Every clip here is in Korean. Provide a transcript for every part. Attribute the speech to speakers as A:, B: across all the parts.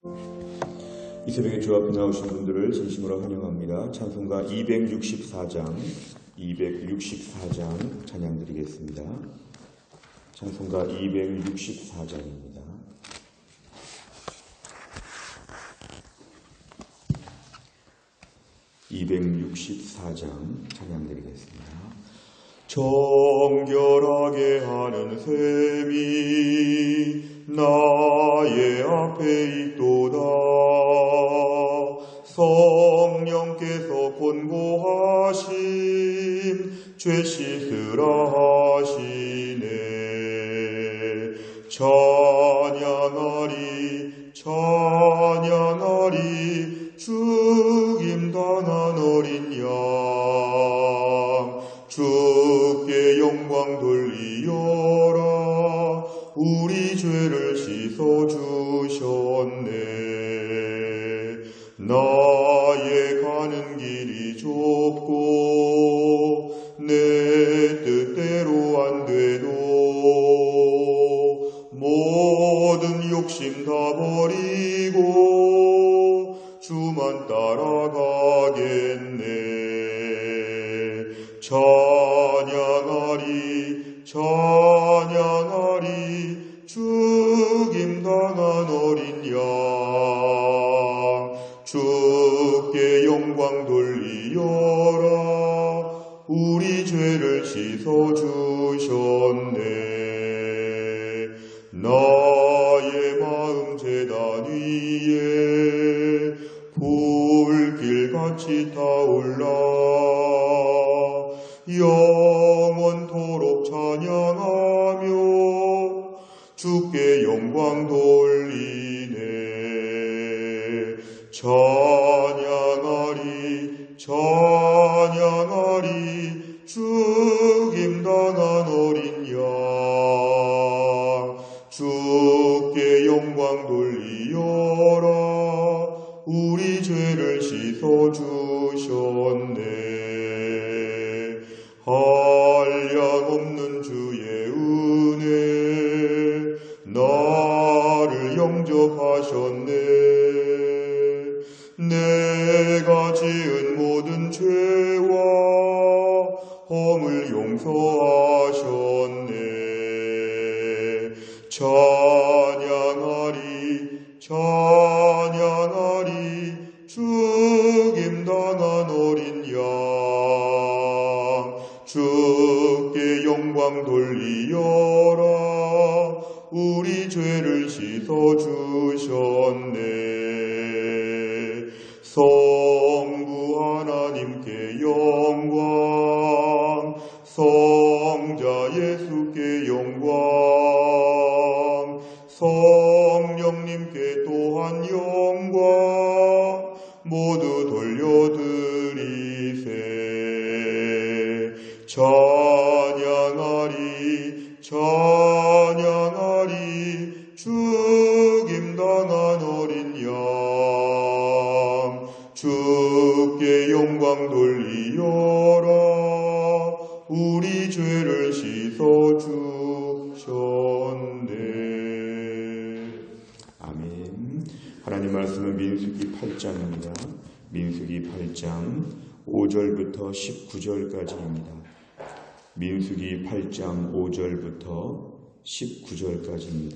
A: 이 새벽에 주 앞에 나오신 분들을 진심으로 환영합니다. 찬송가 264장 찬양 드리겠습니다. 찬송가 264장입니다. 찬양 드리겠습니다. 정결하게 하는 셈이 나의 앞에 있도다. 성령께서 권고하심 죄 씻으라 하시네. 찬양하리 죽임당한 어린 양 주께 영광 돌리어라. 우리 죄를 씻어주셨네. 나의 가는 길이 좁고 내 뜻대로 안 돼도 모든 욕심 다 버리고 주만 따라가겠네. 찬양하리 죽임당한 어린 양 주께 영광 돌리어라. 우리 죄를 씻어주셨네. 나의 마음 제단 위에 불길같이 타올라 영원토록 찬양하며 주께 영광 돌리네. 찬양하리 죽임당한 어린 양 주께 영광 돌리어라. 우리 죄를 씻어주셨네. 한량없는 주의 은혜 나를 영접하셨네. 내가 지은 모든 죄와 허물 용서하셨네. 찬양하리 죽임당한 어린 양 주께 영광 돌리어라. 우리 죄를 씻어주셨네. 성부 하나님께 영광, 성자 예수께 영광, 성령님께 또한 영광 모두 돌려드리세. 찬양하리 죽임당한 어린 양 주께 영광 돌리어라. 우리 죄를 씻어주셨네. 아멘. 하나님 말씀은 민수기 8장입니다. 민수기 8장 5절부터 19절까지입니다. 민수기 8장 5절부터 19절까지입니다.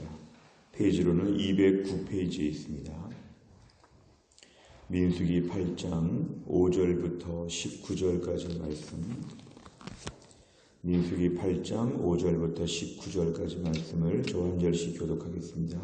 A: 페이지로는 209페이지에 있습니다. 민수기 8장 5절부터 19절까지 말씀. 민수기 8장 5절부터 19절까지 말씀을 저 한 절씩 교독하겠습니다.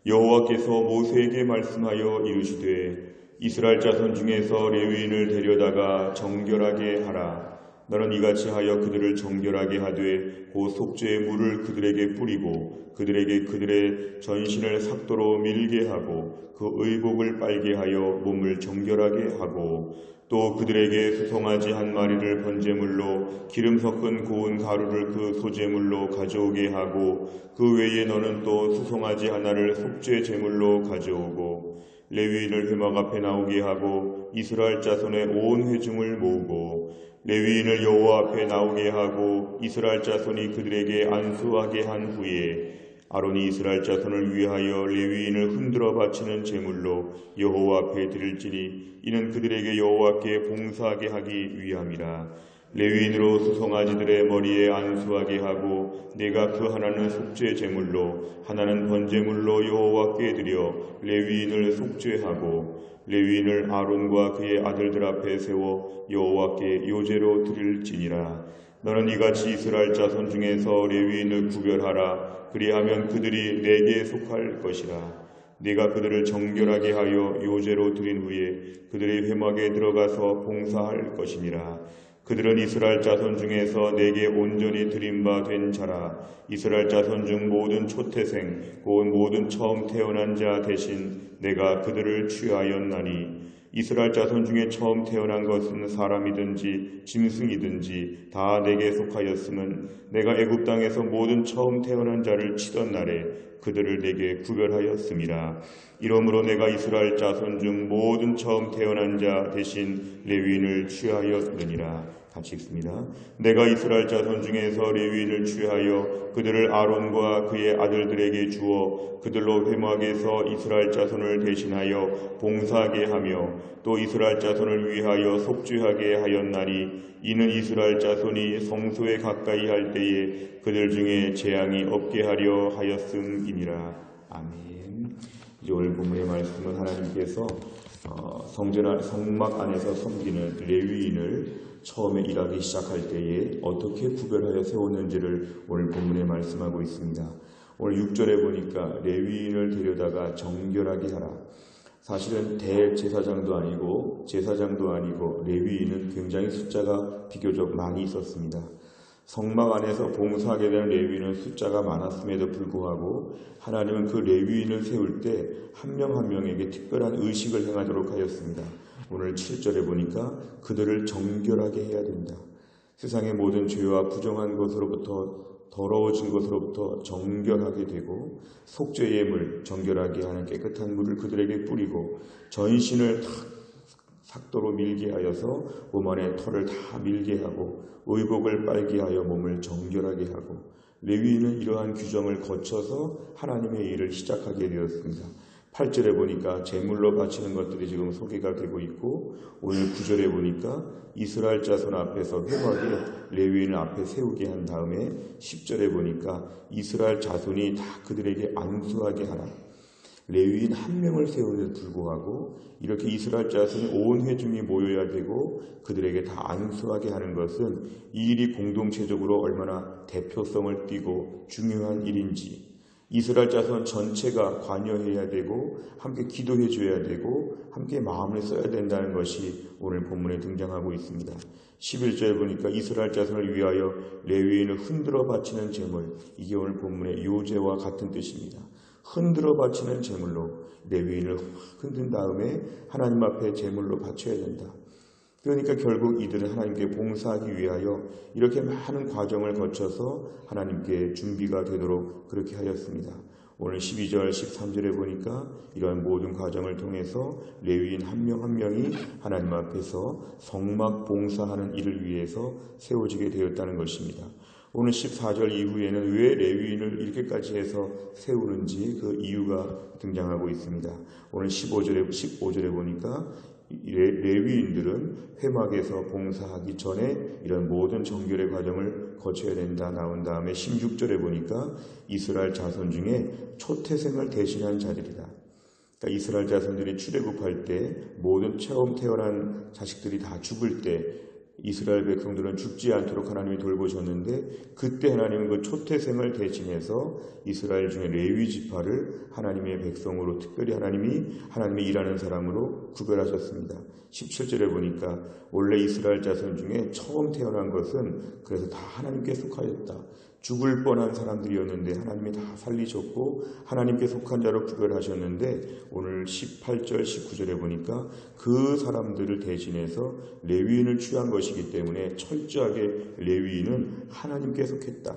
A: 여호와께서 모세에게 말씀하여 이르시되 이스라엘 자손 중에서 레위인을 데려다가 정결하게 하라. 너는 이같이 하여 그들을 정결하게 하되 곧 속죄의 물을 그들에게 뿌리고 그들에게 그들의 전신을 삭도로 밀게 하고 그 의복을 빨게 하여 몸을 정결하게 하고 또 그들에게 수송아지 한 마리를 번제물로 기름 섞은 고운 가루를 그 소제물로 가져오게 하고 그 외에 너는 또 수송아지 하나를 속죄 제물로 가져오고 레위인을 회막 앞에 나오게 하고 이스라엘 자손의 온 회중을 모으고 레위인을 여호와 앞에 나오게 하고 이스라엘 자손이 그들에게 안수하게 한 후에 아론이 이스라엘 자손을 위하여 레위인을 흔들어 바치는 제물로 여호와 앞에 드릴지니 이는 그들에게 여호와께 봉사하게 하기 위함이라. 레위인으로 수송아지들의 머리에 안수하게 하고 내가 그 하나는 속죄 제물로 하나는 번제물로 여호와께 드려 레위인을 속죄하고 레위인을 아론과 그의 아들들 앞에 세워 여호와께 요제로 드릴지니라. 너는 이같이 이스라엘 자손 중에서 레위인을 구별하라. 그리하면 그들이 내게 속할 것이라. 네가 그들을 정결하게 하여 요제로 드린 후에 그들의 회막에 들어가서 봉사할 것이니라. 그들은 이스라엘 자손 중에서 내게 온전히 드린 바 된 자라. 이스라엘 자손 중 모든 초태생 곧 모든 처음 태어난 자 대신 내가 그들을 취하였나니 이스라엘 자손 중에 처음 태어난 것은 사람이든지 짐승이든지 다 내게 속하였음은 내가 애굽 땅에서 모든 처음 태어난 자를 치던 날에 그들을 내게 구별하였음이라. 이러므로 내가 이스라엘 자손 중 모든 처음 태어난 자 대신 레위인을 취하였느니라. 같이 읽습니다. 내가 이스라엘 자손 중에서 레위인을 취하여 그들을 아론과 그의 아들들에게 주어 그들로 회막에서 이스라엘 자손을 대신하여 봉사하게 하며 또 이스라엘 자손을 위하여 속죄하게 하였나니 이는 이스라엘 자손이 성소에 가까이 할 때에 그들 중에 재앙이 없게 하려 하였음이니라. 아멘. 이제 오늘 본문의 말씀은 하나님께서 성막 안에서 섬기는 레위인을 처음에 일하기 시작할 때에 어떻게 구별하여 세웠는지를 오늘 본문에 말씀하고 있습니다. 오늘 6절에 보니까 레위인을 데려다가 정결하게 하라. 사실은 대제사장도 아니고 제사장도 아니고 레위인은 굉장히 숫자가 비교적 많이 있었습니다. 성막 안에서 봉사하게 되는 레위인은 숫자가 많았음에도 불구하고 하나님은 그 레위인을 세울 때 한 명 한 명에게 특별한 의식을 행하도록 하였습니다. 오늘 7절에 보니까 그들을 정결하게 해야 된다. 세상의 모든 죄와 부정한 것으로부터 더러워진 것으로부터 정결하게 되고 속죄 예물 정결하게 하는 깨끗한 물을 그들에게 뿌리고 전신을 삭도로 밀게 하여서 몸 안에 털을 다 밀게 하고 의복을 빨게 하여 몸을 정결하게 하고 레위인은 이러한 규정을 거쳐서 하나님의 일을 시작하게 되었습니다. 8절에 보니까 제물로 바치는 것들이 지금 소개가 되고 있고 오늘 9절에 보니까 이스라엘 자손 앞에서 회막에 레위인을 앞에 세우게 한 다음에 10절에 보니까 이스라엘 자손이 다 그들에게 안수하게 하라. 레위인 한 명을 세우는데도 불구하고 이렇게 이스라엘 자손이 온 회중이 모여야 되고 그들에게 다 안수하게 하는 것은 이 일이 공동체적으로 얼마나 대표성을 띠고 중요한 일인지 이스라엘 자손 전체가 관여해야 되고 함께 기도해 줘야 되고 함께 마음을 써야 된다는 것이 오늘 본문에 등장하고 있습니다. 11절에 보니까 이스라엘 자손을 위하여 레위인을 흔들어 바치는 제물, 이게 오늘 본문의 요제와 같은 뜻입니다. 흔들어 바치는 제물로 레위인을 흔든 다음에 하나님 앞에 제물로 바쳐야 된다. 그러니까 결국 이들은 하나님께 봉사하기 위하여 이렇게 많은 과정을 거쳐서 하나님께 준비가 되도록 그렇게 하였습니다. 오늘 12절, 13절에 보니까 이러한 모든 과정을 통해서 레위인 한 명 한 명이 하나님 앞에서 성막 봉사하는 일을 위해서 세워지게 되었다는 것입니다. 오늘 14절 이후에는 왜 레위인을 이렇게까지 해서 세우는지 그 이유가 등장하고 있습니다. 오늘 15절에 보니까 레위인들은 회막에서 봉사하기 전에 이런 모든 정결의 과정을 거쳐야 된다 나온 다음에 16절에 보니까 이스라엘 자손 중에 초태생을 대신한 자들이다. 그러니까 이스라엘 자손들이 출애굽할 때 모든 처음 태어난 자식들이 다 죽을 때 이스라엘 백성들은 죽지 않도록 하나님이 돌보셨는데 그때 하나님은 그 초태생을 대신해서 이스라엘 중에 레위 지파를 하나님의 백성으로 특별히 하나님이 일하는 사람으로 구별하셨습니다. 17절에 보니까 원래 이스라엘 자손 중에 처음 태어난 것은 그래서 다 하나님께 속하였다. 죽을 뻔한 사람들이었는데 하나님이 다 살리셨고 하나님께 속한 자로 구별하셨는데 오늘 18절 19절에 보니까 그 사람들을 대신해서 레위인을 취한 것이기 때문에 철저하게 레위인은 하나님께 속했다.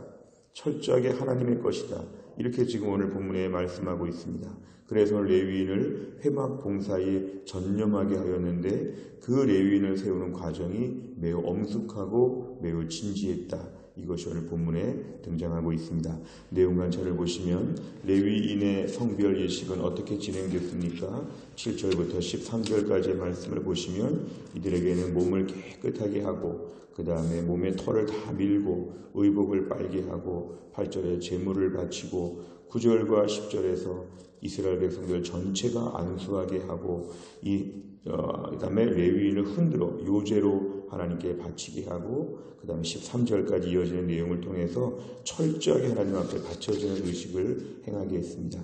A: 철저하게 하나님의 것이다. 이렇게 지금 오늘 본문에 말씀하고 있습니다. 그래서 레위인을 회막 봉사에 전념하게 하였는데 그 레위인을 세우는 과정이 매우 엄숙하고 매우 진지했다. 이것이 오늘 본문에 등장하고 있습니다. 내용 관찰을 보시면 레위인의 성별 예식은 어떻게 진행됐습니까? 7절부터 13절까지의 말씀을 보시면 이들에게는 몸을 깨끗하게 하고 그 다음에 몸에 털을 다 밀고 의복을 빨게 하고 8절에 제물을 바치고 9절과 10절에서 이스라엘 백성들 전체가 안수하게 하고 그 다음에 레위인을 흔들어 요제로 하나님께 바치게 하고 그 다음에 13절까지 이어지는 내용을 통해서 철저하게 하나님 앞에 바쳐지는 의식을 행하게 했습니다.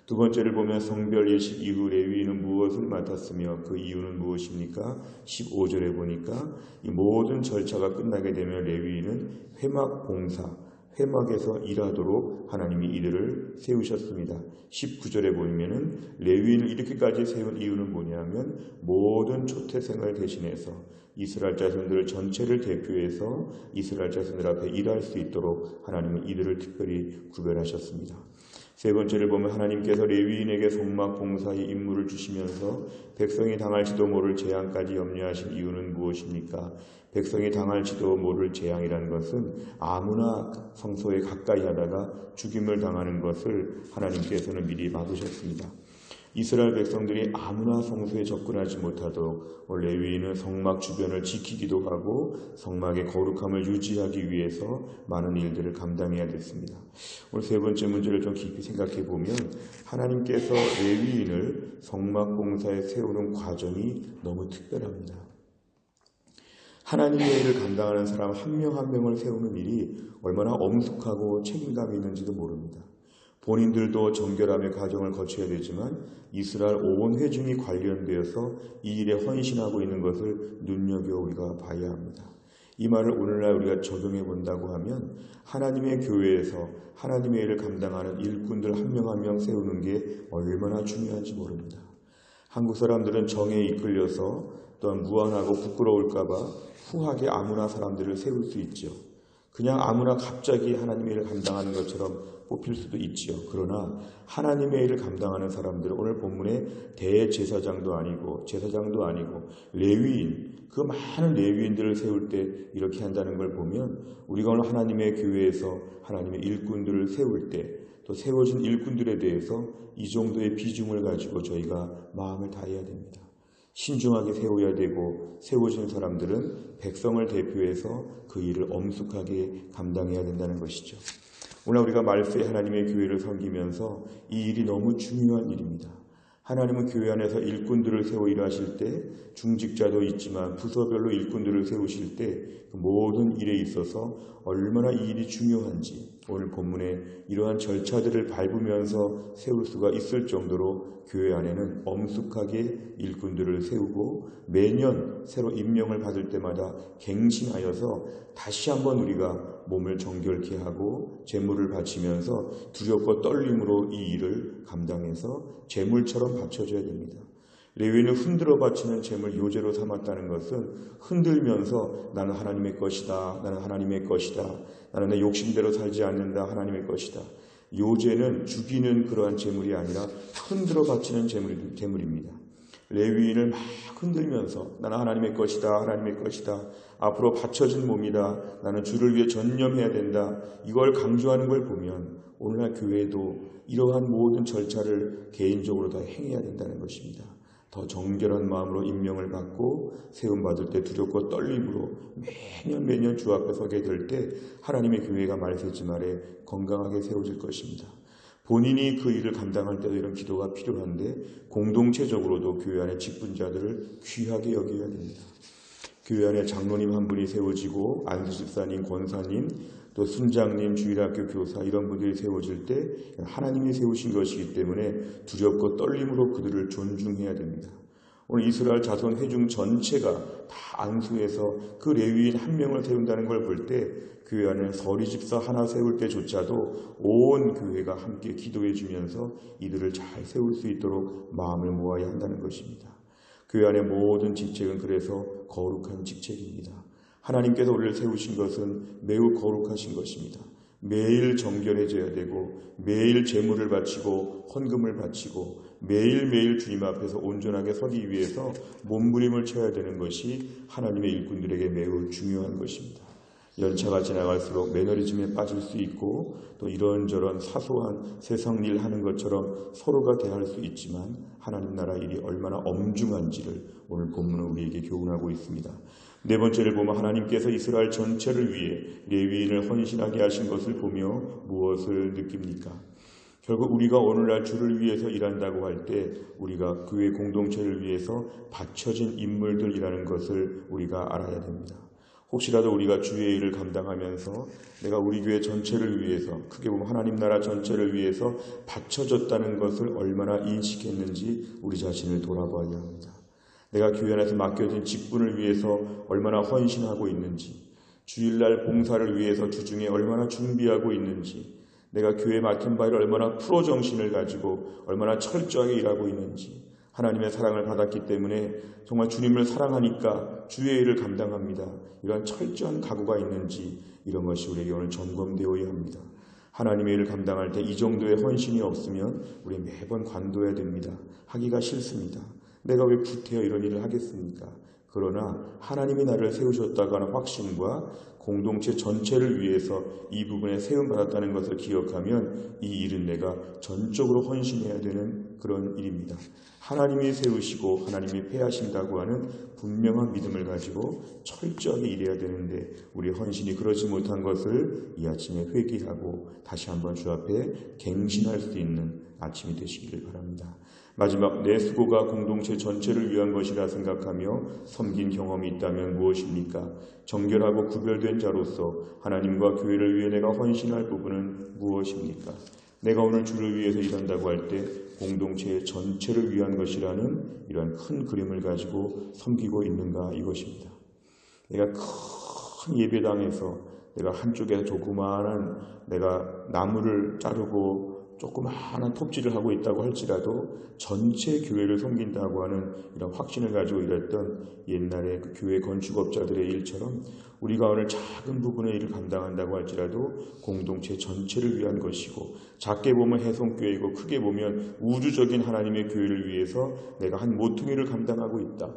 A: 두 번째를 보면 성별 예식 이후 레위인은 무엇을 맡았으며 그 이유는 무엇입니까? 15절에 보니까 이 모든 절차가 끝나게 되면 레위인은 회막 봉사, 회막에서 일하도록 하나님이 이들을 세우셨습니다. 19절에 보면은 레위인을 이렇게까지 세운 이유는 뭐냐면 모든 초태생을 대신해서 이스라엘 자손들 전체를 대표해서 이스라엘 자손들 앞에 일할 수 있도록 하나님은 이들을 특별히 구별하셨습니다. 세 번째를 보면 하나님께서 레위인에게 성막 봉사의 임무를 주시면서 백성이 당할지도 모를 재앙까지 염려하신 이유는 무엇입니까? 백성이 당할지도 모를 재앙이라는 것은 아무나 성소에 가까이 하다가 죽임을 당하는 것을 하나님께서는 미리 막으셨습니다. 이스라엘 백성들이 아무나 성소에 접근하지 못하도록 레위인은 성막 주변을 지키기도 하고 성막의 거룩함을 유지하기 위해서 많은 일들을 감당해야 됐습니다. 오늘 세 번째 문제를 좀 깊이 생각해 보면 하나님께서 레위인을 성막 봉사에 세우는 과정이 너무 특별합니다. 하나님의 일을 감당하는 사람 한 명 한 명을 세우는 일이 얼마나 엄숙하고 책임감이 있는지도 모릅니다. 본인들도 정결함의 과정을 거쳐야 되지만 이스라엘 온 회중이 관련되어서 이 일에 헌신하고 있는 것을 눈여겨 우리가 봐야 합니다. 이 말을 오늘날 우리가 적용해 본다고 하면 하나님의 교회에서 하나님의 일을 감당하는 일꾼들 한 명 한 명 세우는 게 얼마나 중요한지 모릅니다. 한국 사람들은 정에 이끌려서 또한 무안하고 부끄러울까 봐 후하게 아무나 사람들을 세울 수 있죠. 그냥 아무나 갑자기 하나님의 일을 감당하는 것처럼 뽑힐 수도 있지요. 그러나 하나님의 일을 감당하는 사람들은 오늘 본문에 대제사장도 아니고 제사장도 아니고 레위인, 그 많은 레위인들을 세울 때 이렇게 한다는 걸 보면 우리가 오늘 하나님의 교회에서 하나님의 일꾼들을 세울 때 또 세워진 일꾼들에 대해서 이 정도의 비중을 가지고 저희가 마음을 다해야 됩니다. 신중하게 세워야 되고 세워진 사람들은 백성을 대표해서 그 일을 엄숙하게 감당해야 된다는 것이죠. 오늘 우리가 말세에 하나님의 교회를 섬기면서 이 일이 너무 중요한 일입니다. 하나님은 교회 안에서 일꾼들을 세워 일하실 때 중직자도 있지만 부서별로 일꾼들을 세우실 때 그 모든 일에 있어서 얼마나 이 일이 중요한지 오늘 본문에 이러한 절차들을 밟으면서 세울 수가 있을 정도로 교회 안에는 엄숙하게 일꾼들을 세우고 매년 새로 임명을 받을 때마다 갱신하여서 다시 한번 우리가 몸을 정결케 하고 제물을 바치면서 두렵고 떨림으로 이 일을 감당해서 제물처럼 바쳐줘야 됩니다. 레위인을 흔들어 바치는 제물 요제로 삼았다는 것은 흔들면서 나는 하나님의 것이다, 나는 하나님의 것이다, 나는 내 욕심대로 살지 않는다, 하나님의 것이다. 요제는 죽이는 그러한 제물이 아니라 흔들어 바치는 제물입니다. 레위인을 막 흔들면서 나는 하나님의 것이다, 하나님의 것이다, 앞으로 바쳐진 몸이다, 나는 주를 위해 전념해야 된다, 이걸 강조하는 걸 보면 오늘날 교회도 이러한 모든 절차를 개인적으로 다 행해야 된다는 것입니다. 더 정결한 마음으로 임명을 받고 세움받을 때 두렵고 떨림으로 매년 주 앞에 서게 될 때 하나님의 교회가 말세지 말에 건강하게 세워질 것입니다. 본인이 그 일을 감당할 때도 이런 기도가 필요한데 공동체적으로도 교회 안의 직분자들을 귀하게 여겨야 됩니다. 교회 안에 장로님 한 분이 세워지고 안수집사님, 권사님, 또 순장님, 주일학교 교사 이런 분들이 세워질 때 하나님이 세우신 것이기 때문에 두렵고 떨림으로 그들을 존중해야 됩니다. 오늘 이스라엘 자손 회중 전체가 다 안수해서 그 레위인 한 명을 세운다는 걸 볼 때 교회 안에 서리 집사 하나 세울 때조차도 온 교회가 함께 기도해 주면서 이들을 잘 세울 수 있도록 마음을 모아야 한다는 것입니다. 교회 안의 모든 직책은 그래서 거룩한 직책입니다. 하나님께서 우리를 세우신 것은 매우 거룩하신 것입니다. 매일 정결해져야 되고 매일 제물을 바치고 헌금을 바치고 매일매일 주님 앞에서 온전하게 서기 위해서 몸부림을 쳐야 되는 것이 하나님의 일꾼들에게 매우 중요한 것입니다. 연차가 지나갈수록 매너리즘에 빠질 수 있고 또 이런저런 사소한 세상 일 하는 것처럼 서로가 대할 수 있지만 하나님 나라 일이 얼마나 엄중한지를 오늘 본문은 우리에게 교훈하고 있습니다. 네 번째를 보면 하나님께서 이스라엘 전체를 위해 레위인을 헌신하게 하신 것을 보며 무엇을 느낍니까? 결국 우리가 오늘날 주를 위해서 일한다고 할 때 우리가 교회 공동체를 위해서 바쳐진 인물들이라는 것을 우리가 알아야 됩니다. 혹시라도 우리가 주의 일을 감당하면서 내가 우리 교회 전체를 위해서, 크게 보면 하나님 나라 전체를 위해서 바쳐졌다는 것을 얼마나 인식했는지 우리 자신을 돌아봐야 합니다. 내가 교회 안에서 맡겨진 직분을 위해서 얼마나 헌신하고 있는지, 주일날 봉사를 위해서 주중에 얼마나 준비하고 있는지, 내가 교회에 맡은 바를 얼마나 프로 정신을 가지고 얼마나 철저하게 일하고 있는지, 하나님의 사랑을 받았기 때문에 정말 주님을 사랑하니까 주의 일을 감당합니다. 이런 철저한 각오가 있는지 이런 것이 우리에게 오늘 점검되어야 합니다. 하나님의 일을 감당할 때 이 정도의 헌신이 없으면 우리 매번 관둬야 됩니다. 하기가 싫습니다. 내가 왜 구태여 이런 일을 하겠습니까? 그러나 하나님이 나를 세우셨다고 하는 확신과 공동체 전체를 위해서 이 부분에 세움받았다는 것을 기억하면 이 일은 내가 전적으로 헌신해야 되는 그런 일입니다. 하나님이 세우시고 하나님이 패하신다고 하는 분명한 믿음을 가지고 철저하게 일해야 되는데 우리 헌신이 그러지 못한 것을 이 아침에 회개하고 다시 한번 주 앞에 갱신할 수 있는 아침이 되시기를 바랍니다. 마지막, 내 수고가 공동체 전체를 위한 것이라 생각하며 섬긴 경험이 있다면 무엇입니까? 정결하고 구별된 자로서 하나님과 교회를 위해 내가 헌신할 부분은 무엇입니까? 내가 오늘 주를 위해서 일한다고 할 때 공동체 전체를 위한 것이라는 이런 큰 그림을 가지고 섬기고 있는가, 이것입니다. 내가 큰 예배당에서 내가 한쪽에 조그마한 내가 나무를 자르고 조그마한 톱질을 하고 있다고 할지라도 전체 교회를 섬긴다고 하는 이런 확신을 가지고 일했던 옛날에 그 교회 건축업자들의 일처럼 우리가 오늘 작은 부분의 일을 감당한다고 할지라도 공동체 전체를 위한 것이고, 작게 보면 해송교회이고 크게 보면 우주적인 하나님의 교회를 위해서 내가 한 모퉁이를 감당하고 있다.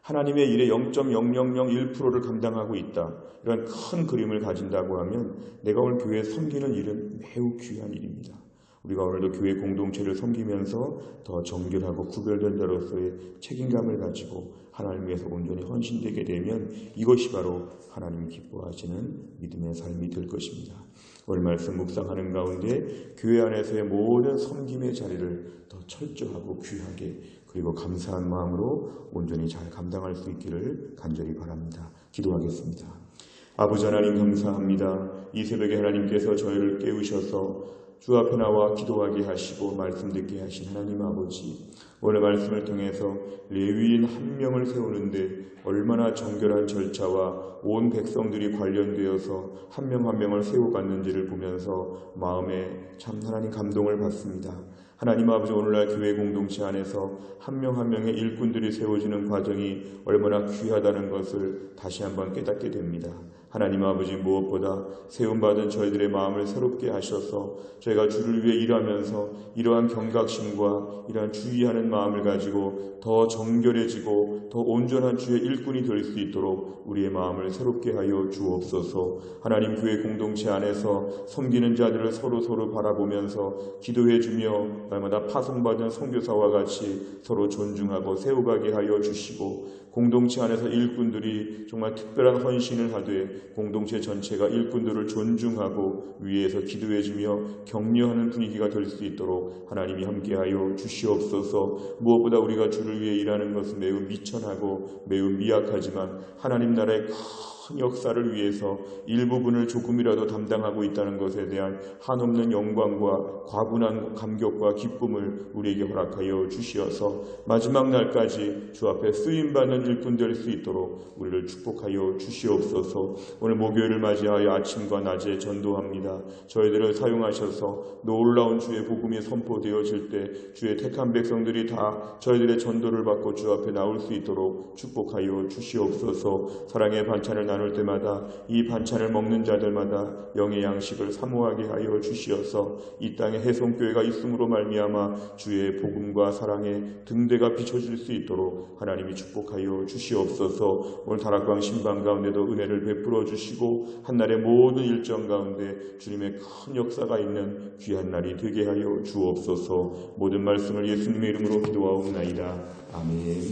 A: 하나님의 일의 0.0001%를 감당하고 있다. 이런 큰 그림을 가진다고 하면 내가 오늘 교회에 섬기는 일은 매우 귀한 일입니다. 우리가 오늘도 교회 공동체를 섬기면서 더 정결하고 구별된 자로서의 책임감을 가지고 하나님 위해서 온전히 헌신되게 되면 이것이 바로 하나님이 기뻐하시는 믿음의 삶이 될 것입니다. 오늘 말씀 묵상하는 가운데 교회 안에서의 모든 섬김의 자리를 더 철저하고 귀하게 그리고 감사한 마음으로 온전히 잘 감당할 수 있기를 간절히 바랍니다. 기도하겠습니다. 아버지 하나님 감사합니다. 이 새벽에 하나님께서 저희를 깨우셔서 주 앞에 나와 기도하게 하시고 말씀 듣게 하신 하나님 아버지, 오늘 말씀을 통해서 레위인 한 명을 세우는데 얼마나 정결한 절차와 온 백성들이 관련되어서 한 명 한 명을 세워갔는지를 보면서 마음에 참 하나님 감동을 받습니다. 하나님 아버지, 오늘날 교회 공동체 안에서 한 명 한 명의 일꾼들이 세워지는 과정이 얼마나 귀하다는 것을 다시 한번 깨닫게 됩니다. 하나님 아버지, 무엇보다 세움받은 저희들의 마음을 새롭게 하셔서 저희가 주를 위해 일하면서 이러한 경각심과 이러한 주의하는 마음을 가지고 더 정결해지고 더 온전한 주의 일꾼이 될 수 있도록 우리의 마음을 새롭게 하여 주옵소서. 하나님, 교회 공동체 안에서 섬기는 자들을 서로 바라보면서 기도해주며 날마다 파송받은 선교사와 같이 서로 존중하고 세워가게 하여 주시고, 공동체 안에서 일꾼들이 정말 특별한 헌신을 하되 공동체 전체가 일꾼들을 존중하고 위에서 기도해주며 격려하는 분위기가 될 수 있도록 하나님이 함께하여 주시옵소서. 무엇보다 우리가 주를 위해 일하는 것은 매우 미천하고 매우 미약하지만 하나님 나라의 큰 역사를 위해서 일부분을 조금이라도 담당하고 있다는 것에 대한 한없는 영광과 과분한 감격과 기쁨을 우리에게 허락하여 주시어서 마지막 날까지 주 앞에 쓰임받는 일꾼 될 수 있도록 우리를 축복하여 주시옵소서. 오늘 목요일을 맞이하여 아침과 낮에 전도합니다. 저희들을 사용하셔서 놀라운 주의 복음이 선포되어질 때 주의 택한 백성들이 다 저희들의 전도를 받고 주 앞에 나올 수 있도록 축복하여 주시옵소서. 사랑의 반찬을 나눌 때마다 이 반찬을 먹는 자들마다 영의 양식을 사모하게 하여 주시어서 이 땅에 해송교회가 있음으로 말미암아 주의 복음과 사랑의 등대가 비춰질 수 있도록 하나님이 축복하여 주시옵소서. 오늘 다락방 신방 가운데도 은혜를 베풀어 이루어주시고 한날의 모든 일정 가운데 주님의 큰 역사가 있는 귀한 날이 되게 하여 주옵소서. 모든 말씀을 예수님의 이름으로 기도하옵나이다. 아멘.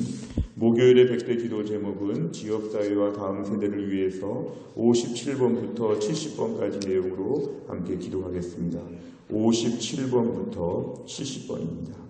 A: 목요일의 100대 기도 제목은 지역사회와 다음 세대를 위해서 57번부터 70번까지 내용으로 함께 기도하겠습니다. 57번부터 70번입니다.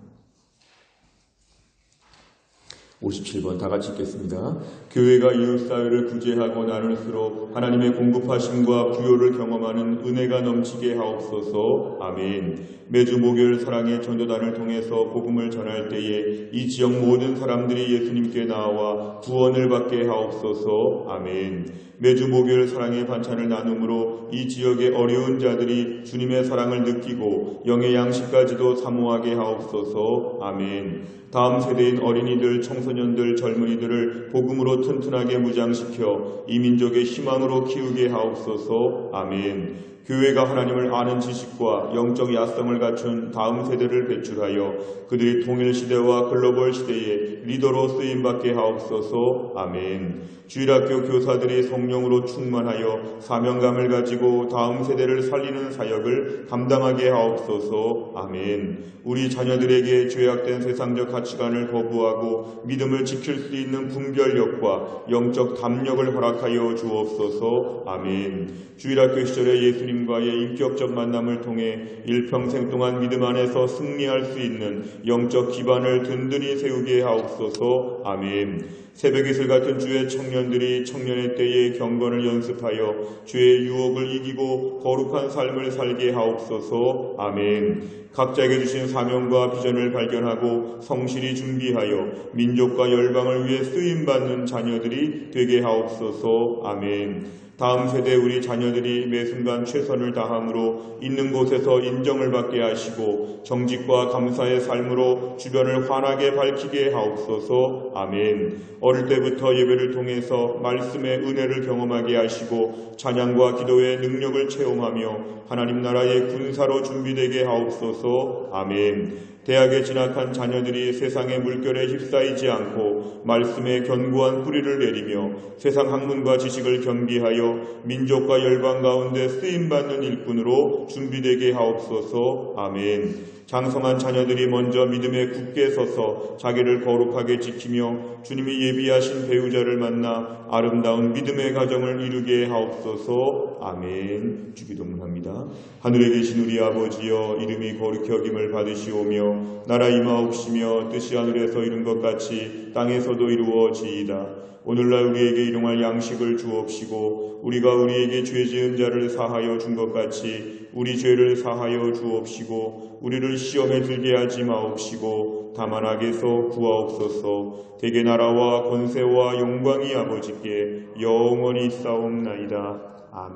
A: 57번 다 같이 읽겠습니다. 교회가 이웃사회를 구제하고 나눌수록 하나님의 공급하심과 부요를 경험하는 은혜가 넘치게 하옵소서. 아멘. 매주 목요일 사랑의 전도단을 통해서 복음을 전할 때에 이 지역 모든 사람들이 예수님께 나와 구원을 받게 하옵소서. 아멘. 매주 목요일 사랑의 반찬을 나눔으로 이 지역의 어려운 자들이 주님의 사랑을 느끼고 영의 양식까지도 사모하게 하옵소서. 아멘. 다음 세대인 어린이들, 청소년들, 젊은이들을 복음으로 튼튼하게 무장시켜 이 민족의 희망으로 키우게 하옵소서. 아멘. 교회가 하나님을 아는 지식과 영적 야성을 갖춘 다음 세대를 배출하여 그들이 통일시대와 글로벌 시대의 리더로 쓰임받게 하옵소서. 아멘. 주일학교 교사들이 성령으로 충만하여 사명감을 가지고 다음 세대를 살리는 사역을 감당하게 하옵소서. 아멘. 우리 자녀들에게 죄악된 세상적 가치관을 거부하고 믿음을 지킬 수 있는 분별력과 영적 담력을 허락하여 주옵소서. 아멘. 주일학교 시절에 예수님과의 인격적 만남을 통해 일평생 동안 믿음 안에서 승리할 수 있는 영적 기반을 든든히 세우게 하옵소서. 아멘. 새벽이슬 같은 주의 청년들이 청년의 때에 경건을 연습하여 주의 유혹을 이기고 거룩한 삶을 살게 하옵소서. 아멘. 각자에게 주신 사명과 비전을 발견하고 성실히 준비하여 민족과 열방을 위해 쓰임받는 자녀들이 되게 하옵소서. 아멘. 다음 세대 우리 자녀들이 매 순간 최선을 다함으로 있는 곳에서 인정을 받게 하시고 정직과 감사의 삶으로 주변을 환하게 밝히게 하옵소서. 아멘. 어릴 때부터 예배를 통해서 말씀의 은혜를 경험하게 하시고 찬양과 기도의 능력을 체험하며 하나님 나라의 군사로 준비되게 하옵소서. 아멘. 대학에 진학한 자녀들이 세상의 물결에 휩싸이지 않고 말씀에 견고한 뿌리를 내리며 세상 학문과 지식을 겸비하여 민족과 열방 가운데 쓰임받는 일꾼으로 준비되게 하옵소서. 아멘. 장성한 자녀들이 먼저 믿음에 굳게 서서 자기를 거룩하게 지키며 주님이 예비하신 배우자를 만나 아름다운 믿음의 가정을 이루게 하옵소서. 아멘. 주기도문합니다. 하늘에 계신 우리 아버지여, 이름이 거룩히 여김을 받으시오며 나라 임하옵시며 뜻이 하늘에서 이룬 것 같이 땅에서도 이루어지이다. 오늘날 우리에게 일용할 양식을 주옵시고 우리가 우리에게 죄 지은 자를 사하여 준 것 같이 우리 죄를 사하여 주옵시고 우리를 시험에 들게 하지 마옵시고 다만 악에서 구하옵소서. 대개 나라와 권세와 영광이 아버지께 영원히 있사옵나이다. 아멘.